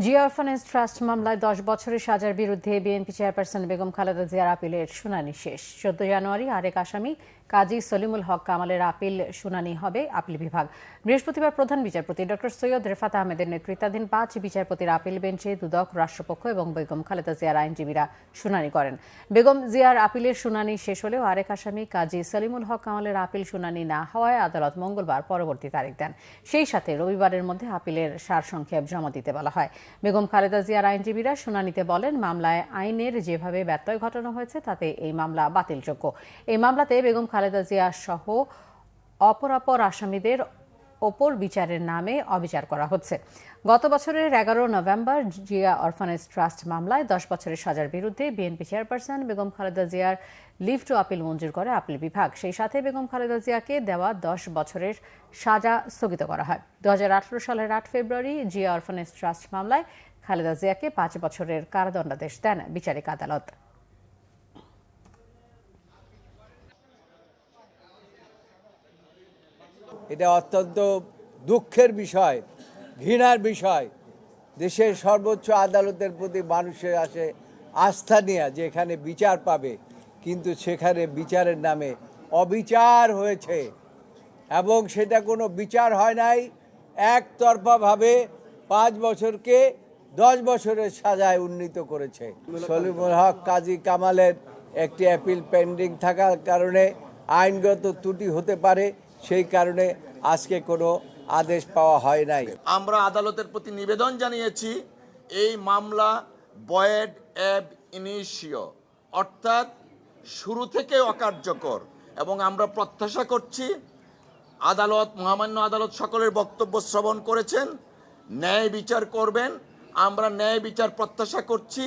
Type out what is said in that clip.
Zia orphanage trust মামলায় 10 বছরের সাজার বিরুদ্ধে বিএনপি চেয়ারপারসন বেগম খালেদা জিয়ার আপিলের শুনানি শেষ। 14 জানুয়ারি আরেক আসামি কাজী সলিমুল হক কামালের আপিল শুনানি হবে আপিল বিভাগ। বৃহস্পতিবার প্রধান বিচারপতি ডক্টর সৈয়দ রেফাত আহমেদের নেতৃত্বাধীন 5 বিচারপতির আপিল বেঞ্চে দুদক, রাষ্ট্রপক্ষ এবং বেগম খালেদা জিয়ার আইনজীবীরা শুনানি করেন। বেগম জিয়ার আপিলের শুনানি শেষ হলেও আরেক আসামি কাজী সলিমুল হক কামালের আপিল শুনানি না হওয়ায় আদালত মঙ্গলবার পরবর্তী তারিখ দেন। সেই সাথে রবিবারের মধ্যে আপিলের সারসংক্ষেপ জমা দিতে বলা হয়। বেগম খালেদা জিয়ার আইনজীবীরা শুনানিতে বলেন, মামলায় আইনের যেভাবে ব্যত্যয় ঘটানো হয়েছে তাতে এই মামলা বাতিলযোগ্য। এই মামলাতে বেগম খালেদা জিয়া সহ অপরাপর আসামিদের ওপর বিচারের নামে অবিচার করা হচ্ছে। গত বছরের 11 নভেম্বর জিয়া অরফানেজ ট্রাস্ট মামলায় 10 বছরের সাজার বিরুদ্ধে বিএনপি চেয়ারপারসন বেগম খালেদা জিয়ার লিভ টু আপিল মঞ্জুর করে আপিল বিভাগ। সেই সাথে বেগম খালেদা জিয়াকে দেওয়া 10 বছরের সাজা স্থগিত করা হয়। 2018 সালের 8 ফেব্রুয়ারি জিয়া অরফানেজ ট্রাস্ট মামলায় খালেদা জিয়াকে 5 বছরের কারাদণ্ডাদেশ দেন বিচারিক আদালত। এটা অত্যন্ত দুঃখের বিষয়, ঘৃণার বিষয়। দেশের সর্বোচ্চ আদালতের প্রতি মানুষের আসে আস্থা নিয়ে যে এখানে বিচার পাবে, কিন্তু সেখানে বিচারের নামে অবিচার হয়েছে এবং সেটা কোনো বিচার হয় নাই। একতরফাভাবে 5 বছরকে 10 বছরের সাজায় উন্নীত করেছে। সলিমুল হক কাজী কামালের একটি অ্যাপিল পেন্ডিং থাকার কারণে আইনগত ত্রুটি হতে পারে, সেই কারণে আজকে কোনো আদেশ পাওয়া হয় নাই। আমরা আদালতের প্রতি নিবেদন জানিয়েছি এই মামলা বয়েড অ্যাব ইনিশিও, অর্থাৎ শুরু থেকে অকার্যকর, এবং আমরা প্রত্যাশা করছি আদালত, মহামান্য আদালত সকলের বক্তব্য শ্রবণ করেছেন, ন্যায় বিচার করবেন। আমরা ন্যায় বিচার প্রত্যাশা করছি।